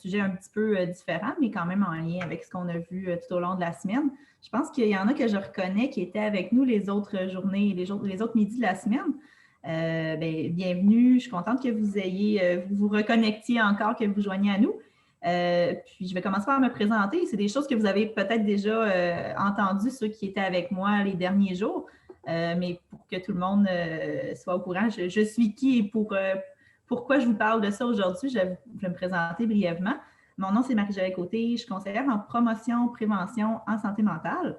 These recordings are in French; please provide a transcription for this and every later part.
sujet un petit peu différent, mais quand même en lien avec ce qu'on a vu tout au long de la semaine. Je pense qu'il y en a que je reconnais qui étaient avec nous les autres journées, les autres midis de la semaine. Bienvenue, je suis contente que vous vous reconnectiez encore, que vous joigniez à nous. Puis je vais commencer par me présenter. C'est des choses que vous avez peut-être déjà entendues, ceux qui étaient avec moi les derniers jours. Mais pour que tout le monde soit au courant, je suis qui et pourquoi je vous parle de ça aujourd'hui, je vais me présenter brièvement. Mon nom, c'est Marie-Joëlle Côté, je suis conseillère en promotion, prévention en santé mentale.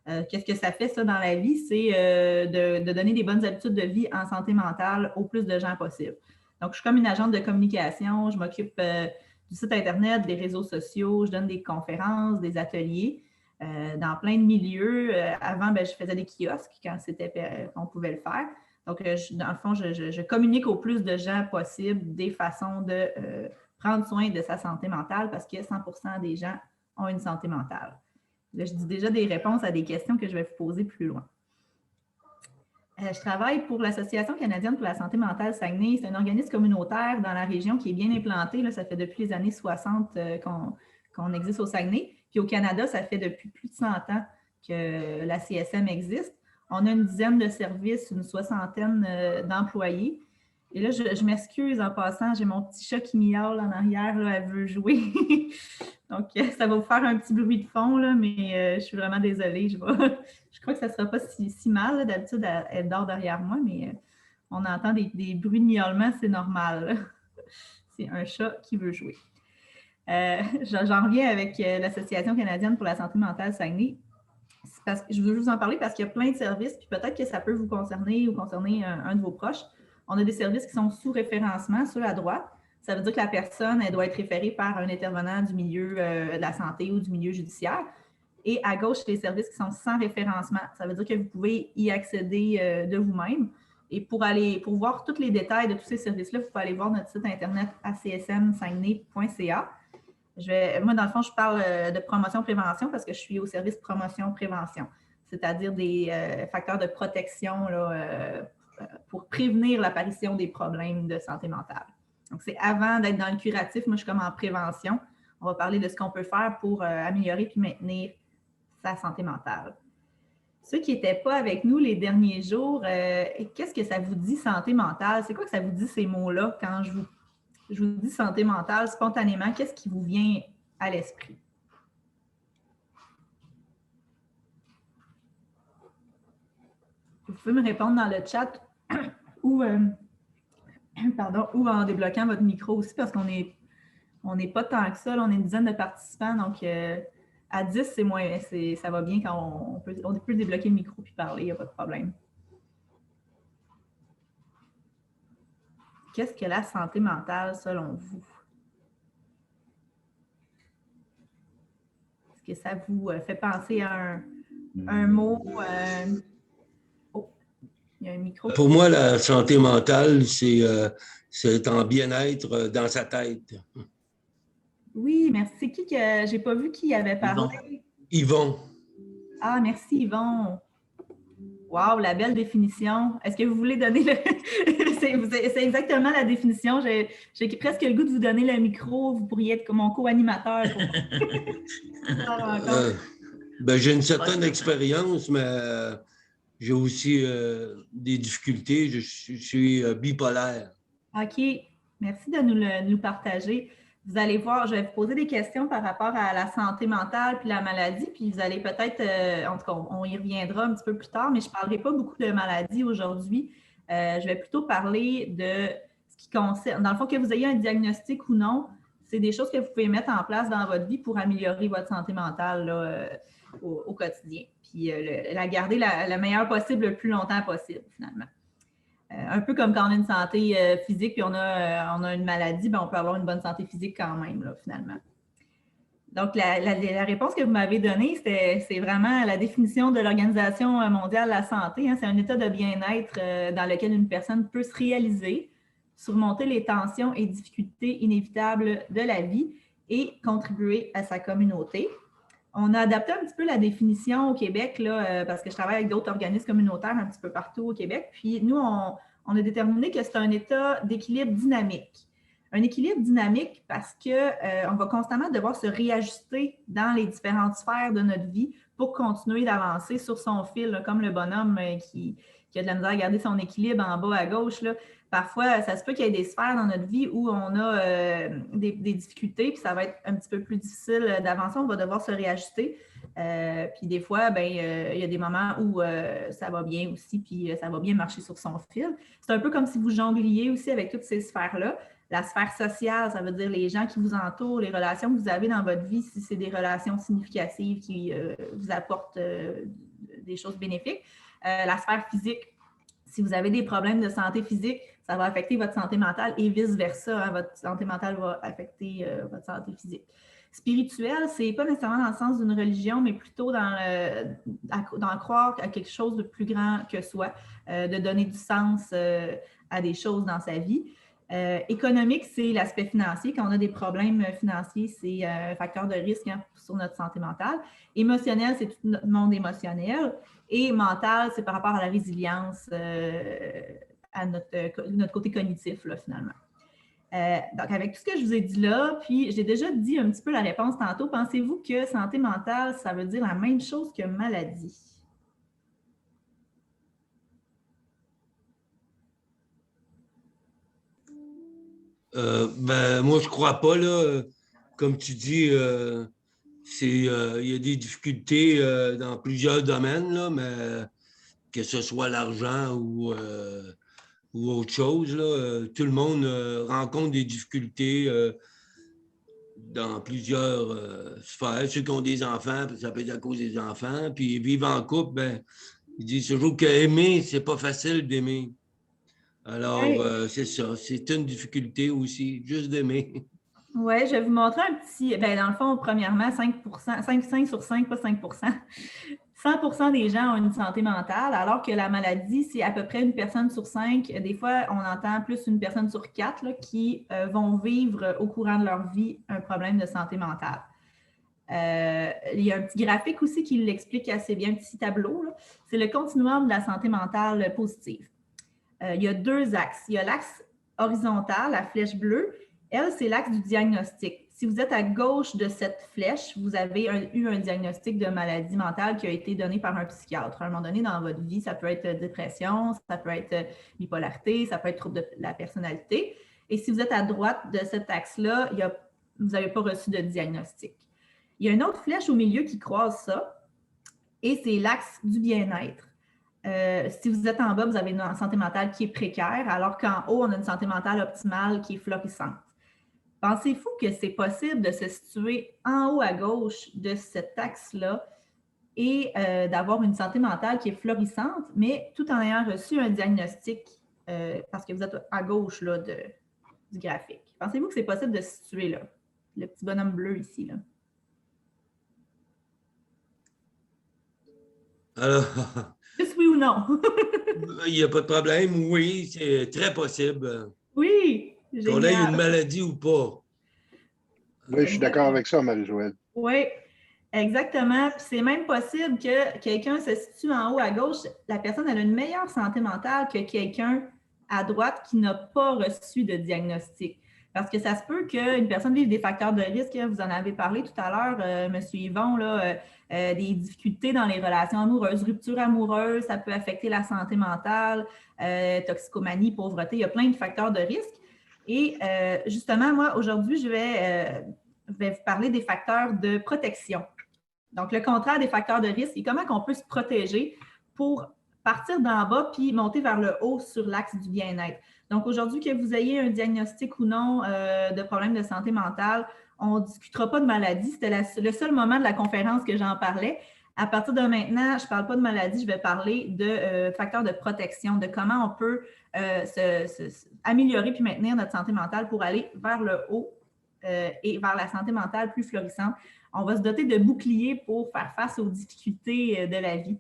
Qu'est-ce que ça fait, ça, dans la vie? C'est de donner des bonnes habitudes de vie en santé mentale au plus de gens possible. Donc, je suis comme une agente de communication, je m'occupe du site Internet, des réseaux sociaux, je donne des conférences, des ateliers dans plein de milieux. Avant, je faisais des kiosques quand on pouvait le faire. Donc, dans le fond, je communique au plus de gens possible des façons de prendre soin de sa santé mentale parce que 100% des gens ont une santé mentale. Là, je dis déjà des réponses à des questions que je vais vous poser plus loin. Je travaille pour l'Association canadienne pour la santé mentale Saguenay. C'est un organisme communautaire dans la région qui est bien implanté. Là, ça fait depuis les années 60 qu'on existe au Saguenay. Puis au Canada, ça fait depuis plus de 100 ans que la CSM existe. On a une dizaine de services, une soixantaine d'employés. Et là, je m'excuse en passant, j'ai mon petit chat qui miaule en arrière, là, elle veut jouer. Donc, ça va vous faire un petit bruit de fond, là, mais je suis vraiment désolée. Je crois que ça ne sera pas si mal. D'habitude, elle dort derrière moi, mais on entend des bruits de miaulement, c'est normal. C'est un chat qui veut jouer. J'en reviens avec l'Association canadienne pour la santé mentale Saguenay. Je veux vous en parler parce qu'il y a plein de services, puis peut-être que ça peut vous concerner ou concerner un de vos proches. On a des services qui sont sous référencement sur la droite. Ça veut dire que la personne, elle doit être référée par un intervenant du milieu de la santé ou du milieu judiciaire. Et à gauche, les services qui sont sans référencement. Ça veut dire que vous pouvez y accéder de vous-même. Et pour voir tous les détails de tous ces services-là, vous pouvez aller voir notre site internet acsmsaguenay.ca. Moi, dans le fond, je parle de promotion-prévention parce que je suis au service promotion-prévention, c'est-à-dire des facteurs de protection là, pour prévenir l'apparition des problèmes de santé mentale. Donc, c'est avant d'être dans le curatif, moi, je suis comme en prévention. On va parler de ce qu'on peut faire pour améliorer puis maintenir sa santé mentale. Ceux qui n'étaient pas avec nous les derniers jours, qu'est-ce que ça vous dit, santé mentale? C'est quoi que ça vous dit, ces mots-là, quand je vous dis santé mentale, spontanément, qu'est-ce qui vous vient à l'esprit? Vous pouvez me répondre dans le chat ou en débloquant votre micro aussi, parce qu'on n'est pas tant que ça. Là, on est une dizaine de participants, donc à 10, ça va bien quand on peut débloquer le micro puis parler, il n'y a pas de problème. Qu'est-ce que la santé mentale selon vous? Est-ce que ça vous fait penser à un mot? Oh, il y a un micro. Pour moi, la santé mentale, c'est être en bien-être dans sa tête. Oui, merci. C'est qui que je n'ai pas vu qui avait parlé? Yvon. Ah, merci Yvon. Wow, la belle définition. Est-ce que vous voulez donner le... c'est exactement la définition. J'ai presque le goût de vous donner le micro. Vous pourriez être comme mon co-animateur. J'ai une certaine expérience, mais j'ai aussi des difficultés. Je suis bipolaire. OK. Merci de nous partager. Vous allez voir, je vais vous poser des questions par rapport à la santé mentale puis la maladie, puis vous allez peut-être, en tout cas, on y reviendra un petit peu plus tard, mais je ne parlerai pas beaucoup de maladie aujourd'hui. Je vais plutôt parler de ce qui concerne, dans le fond, que vous ayez un diagnostic ou non, c'est des choses que vous pouvez mettre en place dans votre vie pour améliorer votre santé mentale là, au quotidien, puis la garder la meilleure possible le plus longtemps possible, finalement. Un peu comme quand on a une santé physique puis on a une maladie, on peut avoir une bonne santé physique quand même, là, finalement. Donc, la réponse que vous m'avez donnée, c'est vraiment la définition de l'Organisation mondiale de la santé. Hein, c'est un état de bien-être dans lequel une personne peut se réaliser, surmonter les tensions et difficultés inévitables de la vie et contribuer à sa communauté. On a adapté un petit peu la définition au Québec, là, parce que je travaille avec d'autres organismes communautaires un petit peu partout au Québec. Puis nous, on a déterminé que c'est un état d'équilibre dynamique. Un équilibre dynamique parce qu'on va constamment devoir se réajuster dans les différentes sphères de notre vie pour continuer d'avancer sur son fil, là, comme le bonhomme qui a de la misère à garder son équilibre en bas à gauche. Là. Parfois, ça se peut qu'il y ait des sphères dans notre vie où on a des difficultés, puis ça va être un petit peu plus difficile d'avancer, on va devoir se réajuster. Puis des fois, il y a des moments où ça va bien aussi, puis ça va bien marcher sur son fil. C'est un peu comme si vous jongliez aussi avec toutes ces sphères-là. La sphère sociale, ça veut dire les gens qui vous entourent, les relations que vous avez dans votre vie, si c'est des relations significatives qui vous apportent des choses bénéfiques. La sphère physique, si vous avez des problèmes de santé physique, ça va affecter votre santé mentale et vice-versa. Hein, votre santé mentale va affecter votre santé physique. Spirituel, c'est pas nécessairement dans le sens d'une religion, mais plutôt dans croire à quelque chose de plus grand que soi, de donner du sens à des choses dans sa vie. Économique, c'est l'aspect financier. Quand on a des problèmes financiers, c'est un facteur de risque sur notre santé mentale. Émotionnel, c'est tout notre monde émotionnel. Et mental, c'est par rapport à la résilience, à notre côté cognitif, là, finalement. Donc, avec tout ce que je vous ai dit là, puis j'ai déjà dit un petit peu la réponse tantôt, pensez-vous que santé mentale, ça veut dire la même chose que maladie? Moi, je crois pas, là. Comme tu dis, il y a des difficultés dans plusieurs domaines, là, mais que ce soit l'argent ou autre chose, là, tout le monde rencontre des difficultés dans plusieurs sphères. Ceux qui ont des enfants, ça peut être à cause des enfants. Puis vivre en couple, ils disent toujours qu'aimer, c'est pas facile d'aimer. Alors, Oui, c'est ça. C'est une difficulté aussi, juste d'aimer. ouais, je vais vous montrer un petit. Dans le fond, premièrement, 5 sur 5, pas 5 100% des gens ont une santé mentale, alors que la maladie, c'est à peu près une personne sur 5. Des fois, on entend plus une personne sur 4 là, qui vont vivre au courant de leur vie un problème de santé mentale. Il y a un petit graphique aussi qui l'explique assez bien, un petit tableau. C'est le continuum de la santé mentale positive. Il y a 2 axes. Il y a l'axe horizontal, la flèche bleue. Elle, c'est l'axe du diagnostic. Si vous êtes à gauche de cette flèche, vous avez eu un diagnostic de maladie mentale qui a été donné par un psychiatre. À un moment donné dans votre vie, ça peut être dépression, ça peut être bipolarité, ça peut être trouble de la personnalité. Et si vous êtes à droite de cet axe-là, vous n'avez pas reçu de diagnostic. Il y a une autre flèche au milieu qui croise ça, et c'est l'axe du bien-être. Si vous êtes en bas, vous avez une santé mentale qui est précaire, alors qu'en haut, on a une santé mentale optimale qui est florissante. Pensez-vous que c'est possible de se situer en haut à gauche de cet axe-là et d'avoir une santé mentale qui est florissante, mais tout en ayant reçu un diagnostic parce que vous êtes à gauche là, du graphique? Pensez-vous que c'est possible de se situer là? Le petit bonhomme bleu ici, là. Alors, Juste oui ou non? il n'y a pas de problème. Oui, c'est très possible. Oui, Qu'on ait une génial. maladie ou pas. Oui, je suis d'accord Exactement. avec ça, Marie-Joëlle. Oui, exactement. Puis c'est même possible que quelqu'un se situe en haut à gauche, la personne a une meilleure santé mentale que quelqu'un à droite qui n'a pas reçu de diagnostic. Parce que ça se peut qu'une personne vive des facteurs de risque, vous en avez parlé tout à l'heure, M. Yvon, là, des difficultés dans les relations amoureuses, rupture amoureuse, ça peut affecter la santé mentale, toxicomanie, pauvreté, il y a plein de facteurs de risque. Et justement, moi, aujourd'hui, je vais vous parler des facteurs de protection. Donc, le contraire des facteurs de risque et comment on peut se protéger pour partir d'en bas puis monter vers le haut sur l'axe du bien-être. Donc, aujourd'hui, que vous ayez un diagnostic ou non de problème de santé mentale, on ne discutera pas de maladie. C'était le seul moment de la conférence que j'en parlais. À partir de maintenant, je ne parle pas de maladie, je vais parler de facteurs de protection, de comment on peut améliorer puis maintenir notre santé mentale pour aller vers le haut et vers la santé mentale plus florissante. On va se doter de boucliers pour faire face aux difficultés de la vie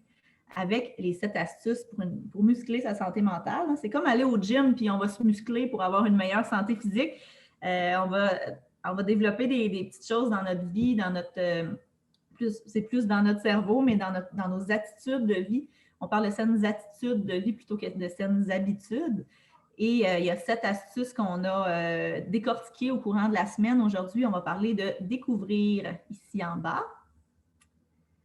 avec les 7 astuces pour muscler sa santé mentale. C'est comme aller au gym puis on va se muscler pour avoir une meilleure santé physique. On va développer des petites choses dans notre vie, c'est plus dans notre cerveau, mais dans nos attitudes de vie. On parle de saines attitudes de vie plutôt que de saines habitudes. Et il y a 7 astuces qu'on a décortiquées au courant de la semaine. Aujourd'hui, on va parler de découvrir ici en bas.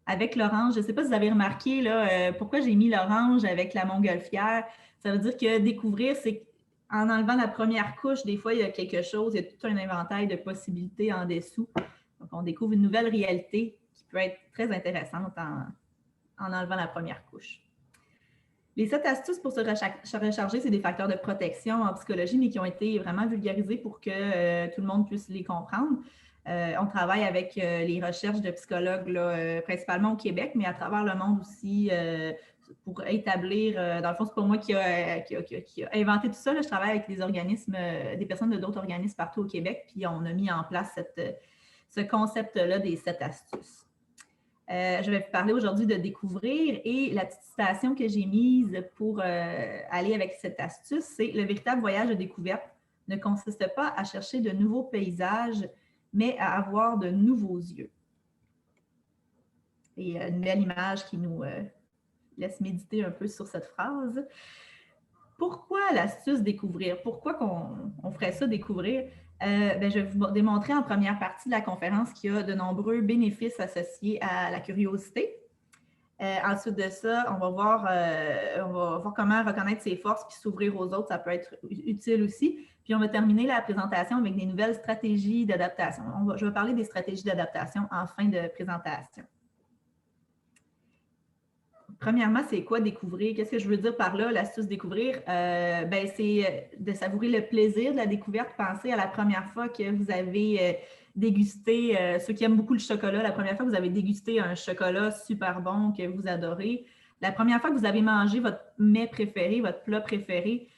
Avec l'orange, je ne sais pas si vous avez remarqué là, pourquoi j'ai mis l'orange avec la montgolfière. Ça veut dire que découvrir, c'est en enlevant la première couche, des fois, il y a quelque chose, il y a tout un inventaire de possibilités en dessous. Donc, on découvre une nouvelle réalité qui peut être très intéressante en enlevant la première couche. Les 7 astuces pour se recharger, c'est des facteurs de protection en psychologie, mais qui ont été vraiment vulgarisés pour que tout le monde puisse les comprendre. On travaille avec les recherches de psychologues, là, principalement au Québec, mais à travers le monde aussi, pour établir, dans le fond, c'est pas moi qui a inventé tout ça. Là, je travaille avec des organismes, des personnes de d'autres organismes partout au Québec, puis on a mis en place ce concept-là des 7 astuces. Je vais vous parler aujourd'hui de découvrir et la petite citation que j'ai mise pour aller avec cette astuce, c'est « Le véritable voyage de découverte ne consiste pas à chercher de nouveaux paysages, mais à avoir de nouveaux yeux. » Et une belle image qui nous laisse méditer un peu sur cette phrase. Pourquoi l'astuce découvrir? Pourquoi qu'on ferait ça découvrir? Je vais vous démontrer en première partie de la conférence qu'il y a de nombreux bénéfices associés à la curiosité. Ensuite de ça, on va voir comment reconnaître ses forces puis s'ouvrir aux autres, ça peut être utile aussi. Puis on va terminer la présentation avec des nouvelles stratégies d'adaptation. Je vais parler des stratégies d'adaptation en fin de présentation. Premièrement, c'est quoi découvrir? Qu'est-ce que je veux dire par là, l'astuce découvrir? C'est de savourer le plaisir de la découverte. Pensez à la première fois que vous avez dégusté, ceux qui aiment beaucoup le chocolat, la première fois que vous avez dégusté un chocolat super bon que vous adorez, la première fois que vous avez mangé votre mets préféré, votre plat préféré,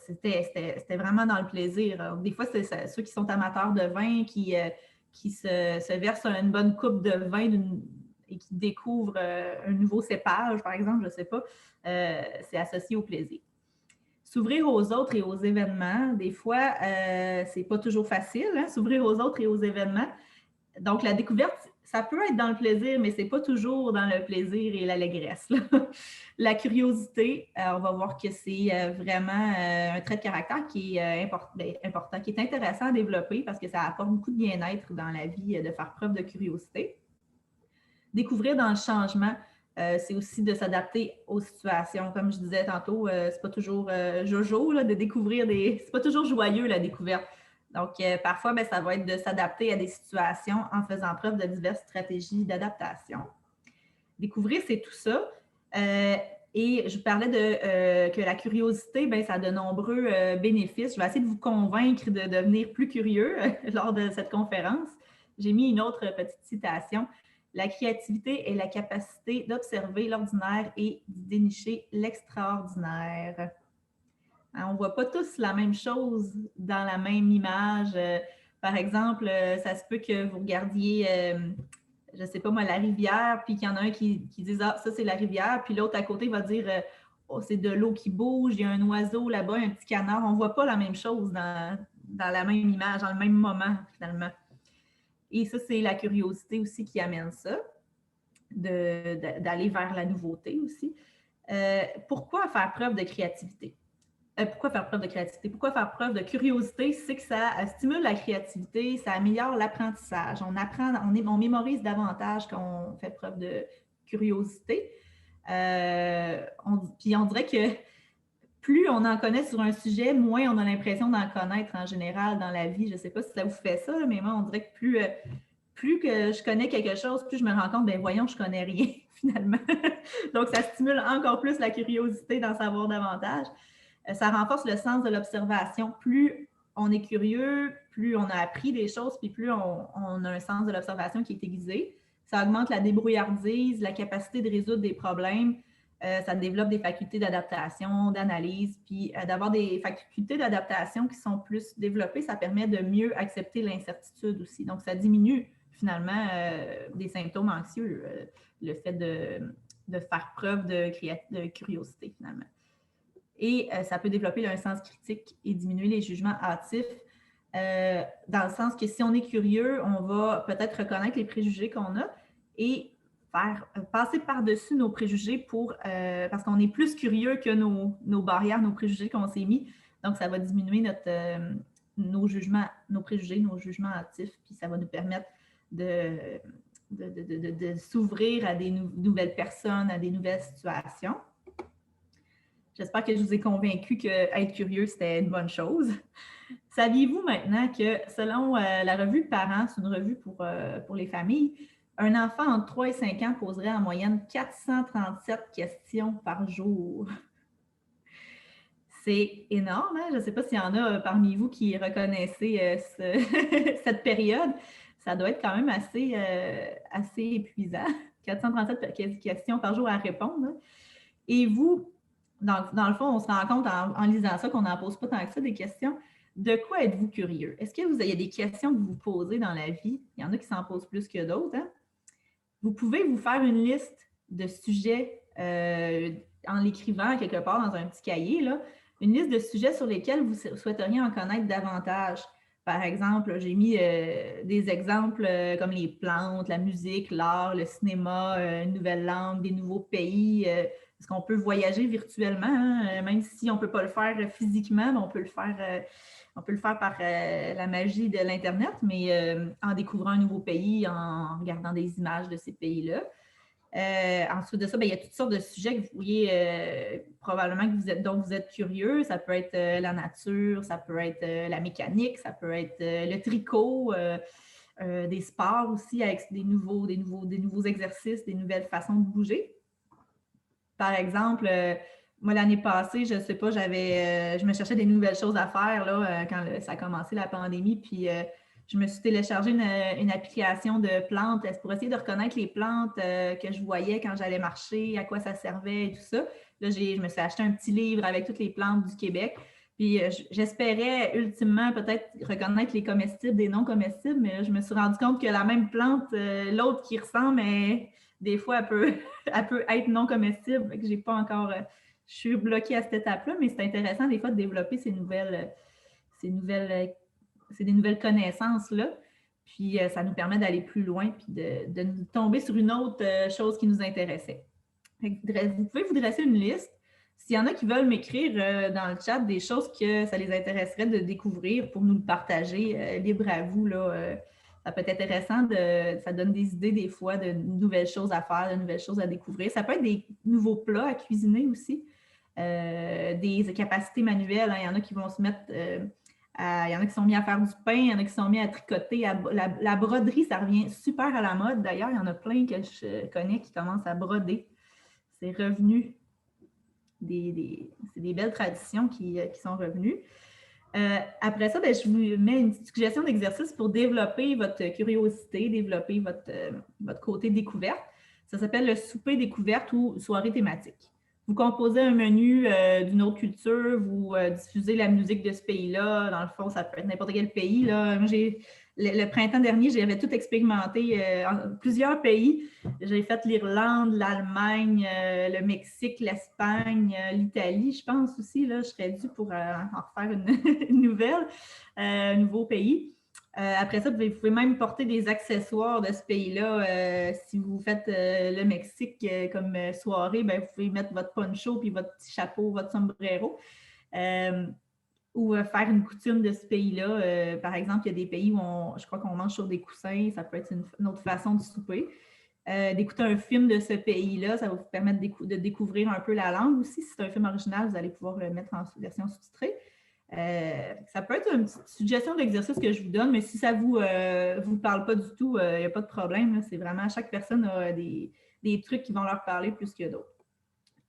c'était vraiment dans le plaisir. Alors, des fois, c'est ceux qui sont amateurs de vin qui se versent une bonne coupe de vin et qui découvrent un nouveau cépage, par exemple, je ne sais pas, c'est associé au plaisir. S'ouvrir aux autres et aux événements, des fois, c'est pas toujours facile, hein, s'ouvrir aux autres et aux événements. Donc, la découverte, ça peut être dans le plaisir, mais c'est pas toujours dans le plaisir et l'allégresse. La curiosité, on va voir que c'est vraiment un trait de caractère qui est important, qui est intéressant à développer parce que ça apporte beaucoup de bien-être dans la vie de faire preuve de curiosité. Découvrir dans le changement, c'est aussi de s'adapter aux situations. Comme je disais tantôt, c'est pas toujours jojo là, de découvrir c'est pas toujours joyeux la découverte. Donc, parfois, ça va être de s'adapter à des situations en faisant preuve de diverses stratégies d'adaptation. Découvrir, c'est tout ça. Et je parlais que la curiosité, ça a de nombreux bénéfices. Je vais essayer de vous convaincre de devenir plus curieux lors de cette conférence. J'ai mis une autre petite citation. La créativité est la capacité d'observer l'ordinaire et de dénicher l'extraordinaire. On ne voit pas tous la même chose dans la même image. Par exemple, ça se peut que vous regardiez, je ne sais pas moi, la rivière, puis qu'il y en a un qui dise « Ah, ça c'est la rivière », puis l'autre à côté va dire « Oh, c'est de l'eau qui bouge, il y a un oiseau là-bas, un petit canard ». On ne voit pas la même chose dans la même image, dans le même moment finalement. Et ça, c'est la curiosité aussi qui amène ça, d'aller vers la nouveauté aussi. Pourquoi faire preuve de créativité? Pourquoi faire preuve de créativité? Pourquoi faire preuve de curiosité? C'est que ça stimule la créativité, ça améliore l'apprentissage. On apprend, on mémorise davantage quand on fait preuve de curiosité. Puis on dirait que plus on en connaît sur un sujet, moins on a l'impression d'en connaître en général dans la vie. Je ne sais pas si ça vous fait ça, mais moi, on dirait que plus que je connais quelque chose, plus je me rends compte, voyons, je ne connais rien finalement. Donc, ça stimule encore plus la curiosité d'en savoir davantage. Ça renforce le sens de l'observation. Plus on est curieux, plus on a appris des choses, puis plus on a un sens de l'observation qui est aiguisé. Ça augmente la débrouillardise, la capacité de résoudre des problèmes. Ça développe des facultés d'adaptation, d'analyse, puis d'avoir des facultés d'adaptation qui sont plus développées, ça permet de mieux accepter l'incertitude aussi. Donc, ça diminue finalement des symptômes anxieux, le fait de faire preuve de curiosité finalement. Et ça peut développer un sens critique et diminuer les jugements hâtifs, dans le sens que si on est curieux, on va peut-être reconnaître les préjugés qu'on a et faire passer par-dessus nos préjugés parce qu'on est plus curieux que nos barrières, nos préjugés qu'on s'est mis. Donc, ça va diminuer nos jugements, nos préjugés, nos jugements hâtifs, puis ça va nous permettre de s'ouvrir à des nouvelles personnes, à des nouvelles situations. J'espère que je vous ai convaincu qu'être curieux, c'était une bonne chose. Saviez-vous maintenant que selon la revue Parents, c'est une revue pour les familles, un enfant entre 3 et 5 ans poserait en moyenne 437 questions par jour. C'est énorme, hein? Je ne sais pas s'il y en a parmi vous qui reconnaissez cette période. Ça doit être quand même assez épuisant. 437 questions par jour à répondre. Et vous, dans le fond, on se rend compte en lisant ça qu'on n'en pose pas tant que ça des questions. De quoi êtes-vous curieux? Est-ce qu'il y a des questions que vous vous posez dans la vie? Il y en a qui s'en posent plus que d'autres. Hein? Vous pouvez vous faire une liste de sujets en l'écrivant quelque part dans un petit cahier, là, une liste de sujets sur lesquels vous souhaiteriez en connaître davantage. Par exemple, j'ai mis des exemples comme les plantes, la musique, l'art, le cinéma, une nouvelle langue, des nouveaux pays. Est-ce qu'on peut voyager virtuellement, hein? Même si on ne peut pas le faire physiquement, mais on peut le faire par la magie de l'Internet, mais en découvrant un nouveau pays, en regardant des images de ces pays-là. Ensuite de ça, il y a toutes sortes de sujets que vous pourriez probablement dont vous êtes curieux. Ça peut être la nature, ça peut être la mécanique, ça peut être le tricot, des sports aussi avec des nouveaux exercices, des nouvelles façons de bouger. Par exemple, moi, l'année passée, je ne sais pas, je me cherchais des nouvelles choses à faire là, quand ça a commencé la pandémie, puis je me suis téléchargé une application de plantes pour essayer de reconnaître les plantes que je voyais quand j'allais marcher, à quoi ça servait et tout ça. Là, je me suis acheté un petit livre avec toutes les plantes du Québec. Puis j'espérais ultimement peut-être reconnaître les comestibles des non comestibles, mais je me suis rendu compte que la même plante, l'autre qui ressemble, mais des fois, elle peut être non comestible. Que j'ai pas encore. Je suis bloquée à cette étape-là, mais c'est intéressant des fois de développer ces des nouvelles connaissances-là. Puis ça nous permet d'aller plus loin puis de tomber sur une autre chose qui nous intéressait. Vous pouvez vous dresser une liste. S'il y en a qui veulent m'écrire dans le chat des choses que ça les intéresserait de découvrir pour nous le partager, libre à vous, là, ça peut être intéressant, ça donne des idées des fois de nouvelles choses à faire, de nouvelles choses à découvrir. Ça peut être des nouveaux plats à cuisiner aussi, des capacités manuelles. Hein. Il y en a qui vont se mettre... il y en a qui sont mis à faire du pain, il y en a qui sont mis à tricoter. La broderie, ça revient super à la mode. D'ailleurs, il y en a plein que je connais qui commencent à broder. C'est revenu. C'est des belles traditions qui sont revenues. Après ça, je vous mets une petite suggestion d'exercice pour développer votre curiosité, développer votre côté découverte. Ça s'appelle le souper découverte ou soirée thématique. Vous composez un menu d'une autre culture, vous diffusez la musique de ce pays-là. Dans le fond, ça peut être n'importe quel pays. Là. Moi, le printemps dernier, j'avais tout expérimenté en plusieurs pays. J'ai fait l'Irlande, l'Allemagne, le Mexique, l'Espagne, l'Italie, je pense aussi. Là, je serais due pour en refaire une nouvelle, un nouveau pays. Après ça, vous pouvez même porter des accessoires de ce pays-là. Si vous faites le Mexique comme soirée, bien, vous pouvez mettre votre poncho puis votre petit chapeau, votre sombrero. Ou faire une coutume de ce pays-là. Par exemple, il y a des pays où je crois qu'on mange sur des coussins. Ça peut être une autre façon de souper. D'écouter un film de ce pays-là, ça va vous permettre de découvrir un peu la langue aussi. Si c'est un film original, vous allez pouvoir le mettre en version sous-titrée. Ça peut être une petite suggestion d'exercice que je vous donne, mais si ça ne vous parle pas du tout, il n'y a pas de problème. C'est vraiment, chaque personne a des trucs qui vont leur parler plus que d'autres.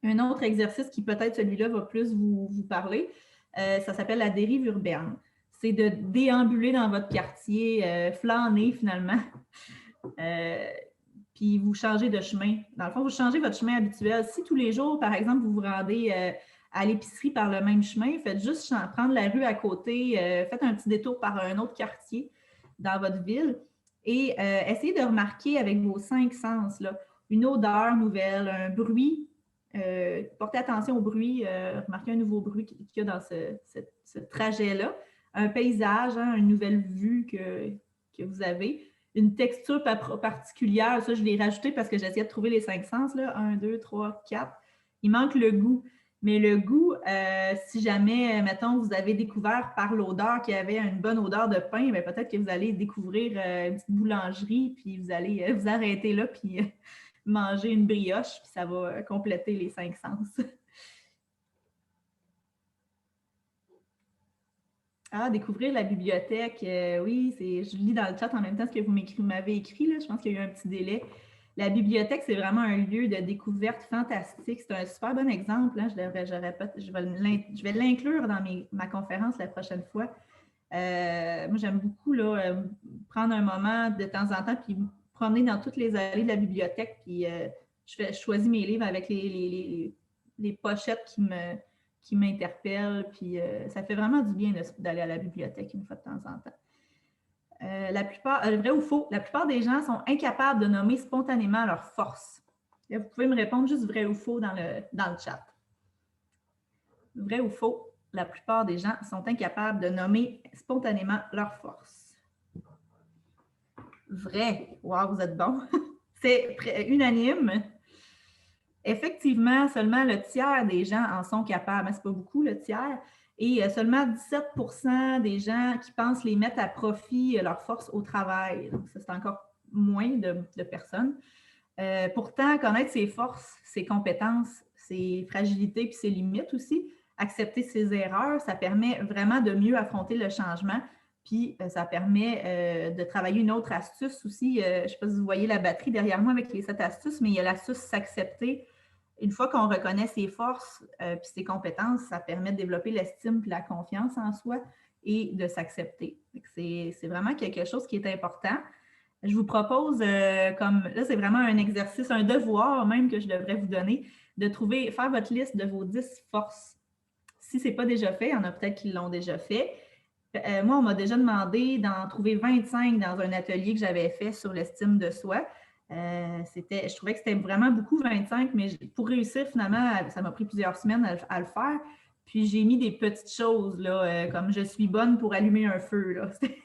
Un autre exercice qui peut-être celui-là va plus vous parler, ça s'appelle la dérive urbaine. C'est de déambuler dans votre quartier, flâner finalement, puis vous changez de chemin. Dans le fond, vous changez votre chemin habituel. Si tous les jours, par exemple, vous vous rendez à l'épicerie par le même chemin, faites juste prendre la rue à côté, faites un petit détour par un autre quartier dans votre ville et essayez de remarquer avec vos 5 sens, là, une odeur nouvelle, un bruit. Portez attention au bruit, remarquez un nouveau bruit qu'il y a dans ce trajet-là, un paysage, hein, une nouvelle vue que vous avez, une texture particulière. Ça, je l'ai rajouté parce que j'essayais de trouver les 5 sens. Là. 1, 2, 3, 4. Il manque le goût. Mais le goût, si jamais, mettons, vous avez découvert par l'odeur qu'il y avait une bonne odeur de pain, bien, peut-être que vous allez découvrir une petite boulangerie, puis vous allez vous arrêter là, puis manger une brioche, puis ça va compléter les 5 sens. Ah, découvrir la bibliothèque, oui, je lis dans le chat en même temps ce que vous m'avez écrit, là. Je pense qu'il y a eu un petit délai. La bibliothèque, c'est vraiment un lieu de découverte fantastique. C'est un super bon exemple. Hein. Je vais l'inclure dans ma conférence la prochaine fois. Moi, j'aime beaucoup là, prendre un moment de temps en temps puis me promener dans toutes les allées de la bibliothèque. Puis je choisis mes livres avec les pochettes qui m'interpellent. Puis ça fait vraiment du bien d'aller à la bibliothèque une fois de temps en temps. Vrai ou faux, la plupart des gens sont incapables de nommer spontanément leurs forces. Vous pouvez me répondre juste vrai ou faux dans le chat. Vrai ou faux, la plupart des gens sont incapables de nommer spontanément leurs forces. Vrai. Wow, vous êtes bon. C'est unanime. Effectivement, seulement le tiers des gens en sont capables. Ce n'est pas beaucoup, le tiers. Et seulement 17% des gens qui pensent les mettre à profit, leurs forces au travail. Donc, ça, c'est encore moins de personnes. Pourtant, connaître ses forces, ses compétences, ses fragilités puis ses limites aussi, accepter ses erreurs, ça permet vraiment de mieux affronter le changement. Puis, ça permet de travailler une autre astuce aussi. Je ne sais pas si vous voyez la batterie derrière moi avec les 7 astuces, mais il y a l'astuce s'accepter. Une fois qu'on reconnaît ses forces et ses compétences, ça permet de développer l'estime et la confiance en soi et de s'accepter. C'est vraiment quelque chose qui est important. Je vous propose, là, c'est vraiment un exercice, un devoir même que je devrais vous donner, de faire votre liste de vos 10 forces. Si ce n'est pas déjà fait, il y en a peut-être qui l'ont déjà fait. Moi, on m'a déjà demandé d'en trouver 25 dans un atelier que j'avais fait sur l'estime de soi. Je trouvais que c'était vraiment beaucoup, 25, mais pour réussir, finalement, ça m'a pris plusieurs semaines à le faire. Puis j'ai mis des petites choses, là, comme je suis bonne pour allumer un feu. C'était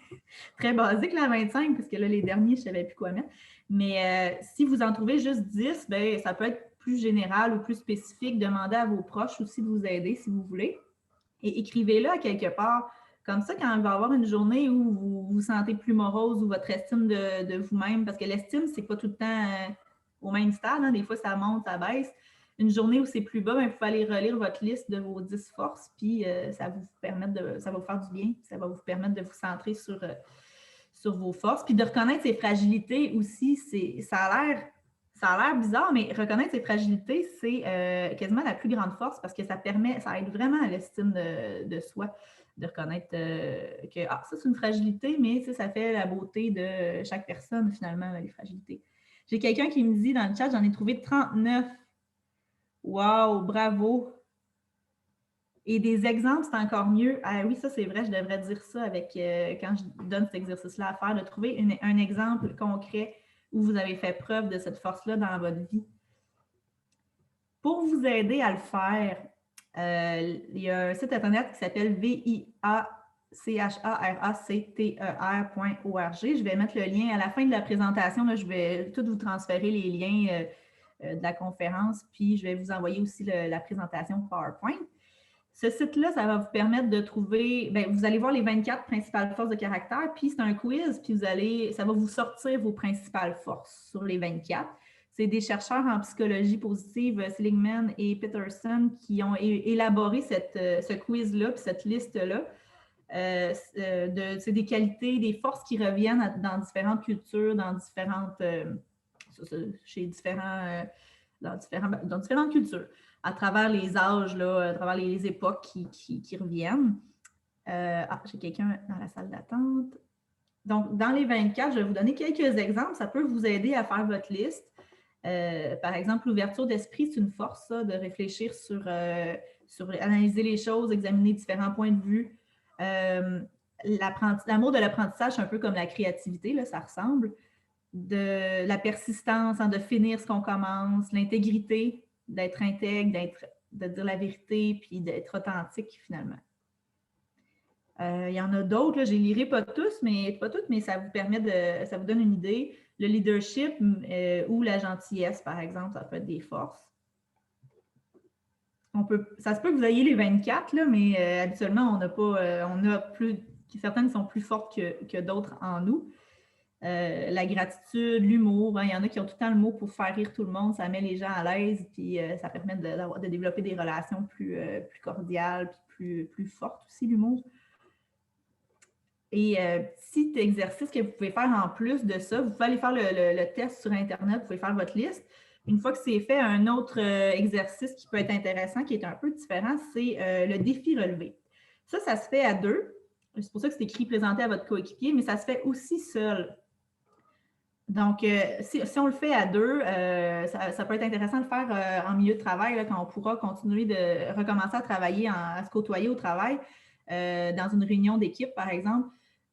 très basique, la 25, parce que là, les derniers, je ne savais plus quoi mettre. Mais si vous en trouvez juste 10, bien, ça peut être plus général ou plus spécifique. Demandez à vos proches aussi de vous aider si vous voulez. Et écrivez-le à quelque part. Comme ça, quand il va y avoir une journée où vous vous sentez plus morose ou votre estime de vous-même, parce que l'estime, c'est pas tout le temps au même stade, hein, des fois ça monte, ça baisse. Une journée où c'est plus bas, bien, vous pouvez aller relire votre liste de vos 10 forces, puis ça va vous faire du bien, ça va vous permettre de vous centrer sur vos forces, puis de reconnaître ses fragilités aussi. Ça a l'air bizarre, mais reconnaître ses fragilités, c'est quasiment la plus grande force parce que ça aide vraiment à l'estime de soi. De reconnaître que ça, c'est une fragilité, mais ça fait la beauté de chaque personne, finalement, les fragilités. J'ai quelqu'un qui me dit dans le chat, j'en ai trouvé 39. Wow, bravo! Et des exemples, c'est encore mieux. Ah oui, ça, c'est vrai, je devrais dire ça quand je donne cet exercice-là à faire, de trouver un exemple concret où vous avez fait preuve de cette force-là dans votre vie. Pour vous aider à le faire, il y a un site internet qui s'appelle viacharacter.org. Je vais mettre le lien à la fin de la présentation. Là, je vais tout vous transférer les liens de la conférence, puis je vais vous envoyer aussi la présentation PowerPoint. Ce site-là, ça va vous permettre de trouver, vous allez voir les 24 principales forces de caractère, puis c'est un quiz, puis ça va vous sortir vos principales forces sur les 24. C'est des chercheurs en psychologie positive, Seligman et Peterson, qui ont élaboré ce quiz-là, puis cette liste-là. C'est des qualités, des forces qui reviennent dans différentes cultures, dans différentes cultures, à travers les âges, là, à travers les époques qui reviennent. J'ai quelqu'un dans la salle d'attente. Donc, dans les 24, je vais vous donner quelques exemples. Ça peut vous aider à faire votre liste. Par exemple, l'ouverture d'esprit, c'est une force, ça, de réfléchir sur analyser les choses, examiner différents points de vue. L'amour de l'apprentissage, c'est un peu comme la créativité, là, ça ressemble. De la persistance, de finir ce qu'on commence, l'intégrité, d'être intègre, de dire la vérité, puis d'être authentique, finalement. Il y en a d'autres, là, je ne les lirai pas toutes, mais ça vous donne une idée. Le leadership ou la gentillesse, par exemple, ça peut être des forces. Ça se peut que vous ayez les 24, là, mais habituellement, on a plus, certaines sont plus fortes que d'autres en nous. La gratitude, l'humour, hein, il y en a qui ont tout le temps le mot pour faire rire tout le monde, ça met les gens à l'aise, puis ça permet de développer des relations plus cordiales, puis plus fortes aussi, l'humour. Et petit exercice que vous pouvez faire en plus de ça, vous pouvez aller faire le test sur Internet, vous pouvez faire votre liste. Une fois que c'est fait, un autre exercice qui peut être intéressant, qui est un peu différent, c'est le défi relevé. Ça se fait à deux. C'est pour ça que c'est écrit présenté à votre coéquipier, mais ça se fait aussi seul. Donc, si on le fait à deux, ça peut être intéressant de le faire en milieu de travail, là, quand on pourra continuer de recommencer à travailler, à se côtoyer au travail, dans une réunion d'équipe, par exemple.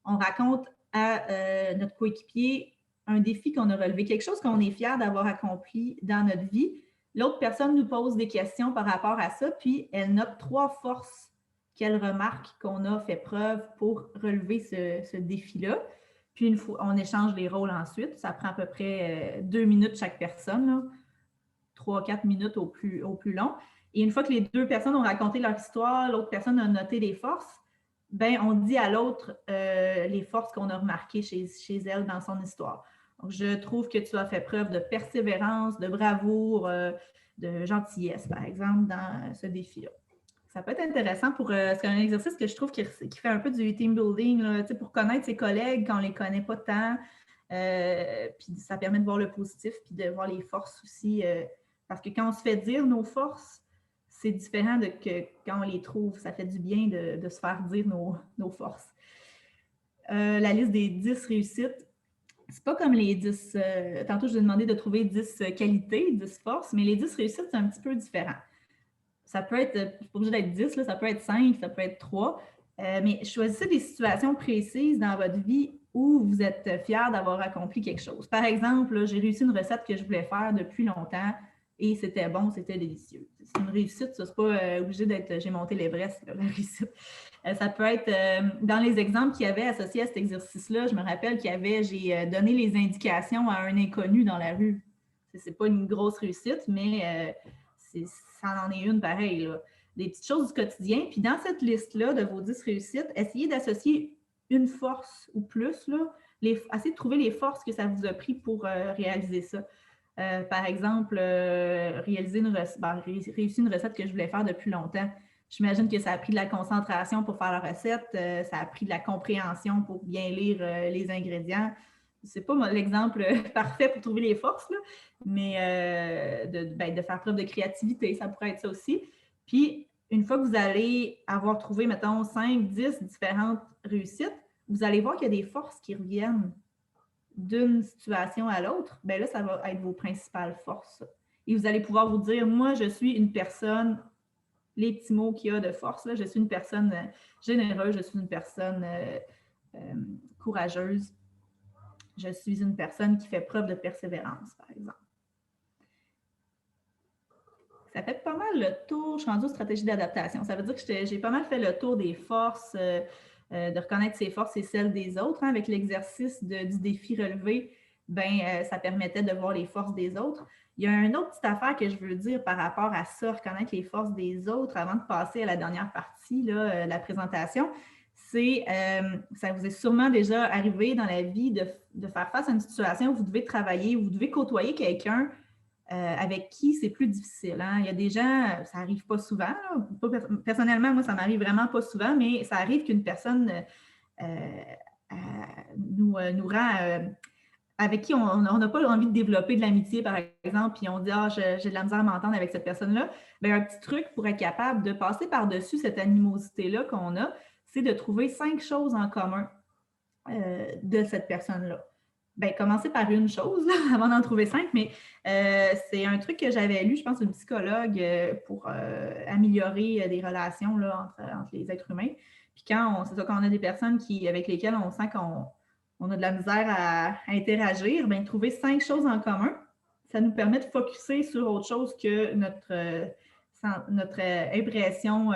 On raconte à notre coéquipier un défi qu'on a relevé, quelque chose qu'on est fier d'avoir accompli dans notre vie. L'autre personne nous pose des questions par rapport à ça, puis elle note 3 forces qu'elle remarque qu'on a fait preuve pour relever ce défi-là. Puis une fois, on échange les rôles ensuite. Ça prend à peu près 2 minutes chaque personne, 3-4 minutes au plus long. Et une fois que les 2 personnes ont raconté leur histoire, l'autre personne a noté les forces, ben on dit à l'autre les forces qu'on a remarquées chez elle dans son histoire. Donc, je trouve que tu as fait preuve de persévérance, de bravoure, de gentillesse, par exemple, dans ce défi-là. Ça peut être intéressant c'est un exercice que je trouve qui fait un peu du team building, là, pour connaître ses collègues quand on ne les connaît pas tant. Puis ça permet de voir le positif, puis de voir les forces aussi. Parce que quand on se fait dire nos forces, c'est différent de que quand on les trouve. Ça fait du bien de se faire dire nos forces. La liste des 10 réussites, c'est pas comme les 10... tantôt, je vous ai demandé de trouver 10 qualités, 10 forces, mais les 10 réussites, c'est un petit peu différent. Ça peut être, pas obligé d'être 10, là, ça peut être 5, ça peut être 3, mais choisissez des situations précises dans votre vie où vous êtes fier d'avoir accompli quelque chose. Par exemple, là, j'ai réussi une recette que je voulais faire depuis longtemps et c'était bon, c'était délicieux. C'est une réussite, ça, c'est pas obligé d'être j'ai monté l'Everest, la réussite. Ça peut être, dans les exemples qu'il y avait associés à cet exercice-là, je me rappelle j'ai donné les indications à un inconnu dans la rue. C'est pas une grosse réussite, mais ça en est une pareille, là. Des petites choses du quotidien. Puis dans cette liste-là de vos 10 réussites, essayez d'associer une force ou plus, là. Essayez de trouver les forces que ça vous a pris pour réaliser ça. Par exemple, réussir une recette que je voulais faire depuis longtemps. J'imagine que ça a pris de la concentration pour faire la recette, ça a pris de la compréhension pour bien lire les ingrédients. C'est pas l'exemple parfait pour trouver les forces, là, mais de faire preuve de créativité, ça pourrait être ça aussi. Puis, une fois que vous allez avoir trouvé, mettons, 5, 10 différentes réussites, vous allez voir qu'il y a des forces qui reviennent d'une situation à l'autre. Bien là, ça va être vos principales forces. Et vous allez pouvoir vous dire, moi, je suis une personne, les petits mots qu'il y a de force, là, je suis une personne généreuse, je suis une personne courageuse. Je suis une personne qui fait preuve de persévérance, par exemple. Ça fait pas mal le tour. Je suis rendue aux stratégies d'adaptation. Ça veut dire que j'ai pas mal fait le tour des forces, de reconnaître ses forces et celles des autres. Hein. Avec l'exercice du défi relevé, ça permettait de voir les forces des autres. Il y a une autre petite affaire que je veux dire par rapport à ça, reconnaître les forces des autres avant de passer à la dernière partie là, de la présentation. Ça vous est sûrement déjà arrivé dans la vie de faire face à une situation où vous devez travailler, où vous devez côtoyer quelqu'un avec qui c'est plus difficile. Hein? Il y a des gens, ça n'arrive pas souvent. Là. Personnellement, moi, ça m'arrive vraiment pas souvent, mais ça arrive qu'une personne nous rend... avec qui on n'a pas envie de développer de l'amitié, par exemple, puis on dit « Ah, j'ai de la misère à m'entendre avec cette personne-là », un petit truc pour être capable de passer par-dessus cette animosité-là qu'on a, c'est de trouver 5 choses en commun de cette personne-là. Commencer par une chose là, avant d'en trouver 5, mais c'est un truc que j'avais lu, je pense, d'une psychologue pour améliorer des relations là, entre les êtres humains. Puis quand on a des personnes avec lesquelles on sent qu'on a de la misère à interagir, trouver 5 choses en commun, ça nous permet de focusser sur autre chose que notre impression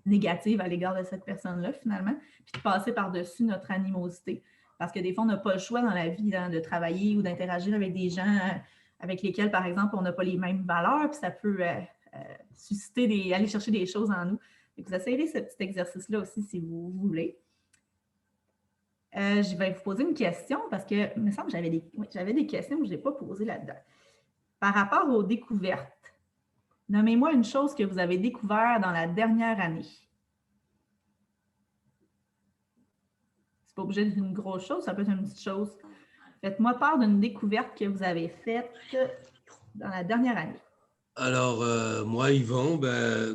négative à l'égard de cette personne-là, finalement, puis de passer par-dessus notre animosité. Parce que des fois, on n'a pas le choix dans la vie de travailler ou d'interagir avec des gens avec lesquels, par exemple, on n'a pas les mêmes valeurs, puis ça peut susciter aller chercher des choses en nous. Donc, vous essayerez ce petit exercice-là aussi si vous voulez. Je vais vous poser une question parce que, il me semble que j'avais des questions que je n'ai pas posées là-dedans. Par rapport aux découvertes, nommez-moi une chose que vous avez découvert dans la dernière année. C'est pas obligé d'être une grosse chose, ça peut être une petite chose. Faites-moi part d'une découverte que vous avez faite dans la dernière année. Alors, moi, Yvon,